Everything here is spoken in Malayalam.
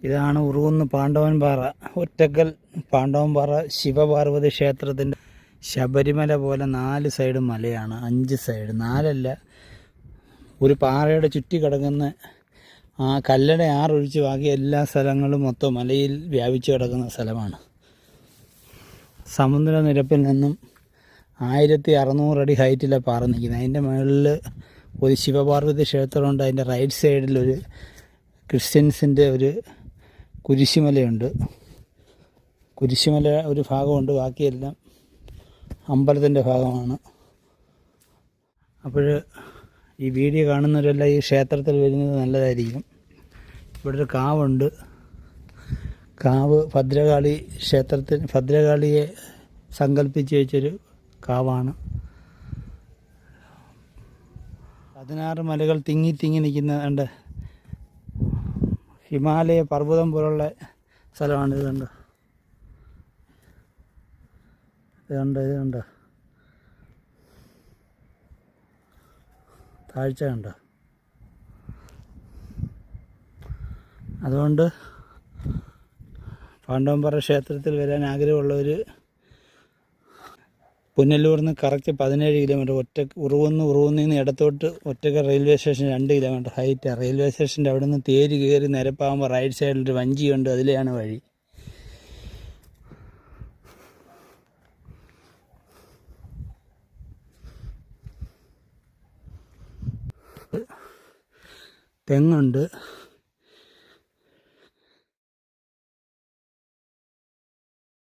ഇതാണ് ഉറുകുന്ന് പാണ്ഡവൻപാറ, ഒറ്റക്കൽ പാണ്ഡവൻപാറ ശിവപാർവതി ക്ഷേത്രത്തിൻ്റെ ശബരിമല പോലെ 4 സൈഡും മലയാണ്. 5 സൈഡ്, 4 ഒരു പാറയുടെ ചുറ്റി കിടക്കുന്ന ആ കല്ലട ആറൊഴിച്ച് ബാക്കി എല്ലാ സ്ഥലങ്ങളും മൊത്തം മലയിൽ വ്യാപിച്ചു കിടക്കുന്ന സ്ഥലമാണ്. സമുദ്രനിരപ്പിൽ നിന്നും 1600 അടി ഹൈറ്റിലാണ് പാറ നിൽക്കുന്നത്. അതിൻ്റെ മുകളിൽ ഒരു ശിവപാർവതി ക്ഷേത്രമുണ്ട്. അതിൻ്റെ റൈറ്റ് സൈഡിലൊരു ക്രിസ്ത്യൻസിൻ്റെ ഒരു കുരിശുമലയുണ്ട്. കുരിശുമല ഒരു ഭാഗമുണ്ട്, ബാക്കിയെല്ലാം അമ്പലത്തിൻ്റെ ഭാഗമാണ്. അപ്പോൾ ഈ വീഡിയോ കാണുന്നവരെല്ലാം ഈ ക്ഷേത്രത്തിൽ വരുന്നത് നല്ലതായിരിക്കും. ഇവിടെ ഒരു കാവുണ്ട്. കാവ് ഭദ്രകാളി ക്ഷേത്രത്തിൽ ഭദ്രകാളിയെ സങ്കല്പിച്ച് വെച്ചൊരു കാവാണ്. 16 മലകൾ തിങ്ങി തിങ്ങി നിൽക്കുന്ന ഹിമാലയ പർവ്വതം പോലുള്ള സ്ഥലമാണ്. ഇത് കണ്ടോ താഴ്ച കണ്ടോ. അതുകൊണ്ട് പാണ്ഡവൻപാറ ക്ഷേത്രത്തിൽ വരാൻ ആഗ്രഹമുള്ളവർ പുനലൂരിൽ നിന്ന് കറക്റ്റ് 17 കിലോമീറ്റർ ഉറുകുന്നിൽ നിന്ന് ഇടത്തോട്ട് Ottakkal railway station 2 kilometre height. Railway സ്റ്റേഷൻ്റെ അവിടെ നിന്ന് തേര് കയറി നിരപ്പാകുമ്പോൾ റൈറ്റ് സൈഡിലൊരു വഞ്ചിയുണ്ട്, അതിലെയാണ് വഴി. തെങ്ങുണ്ട്.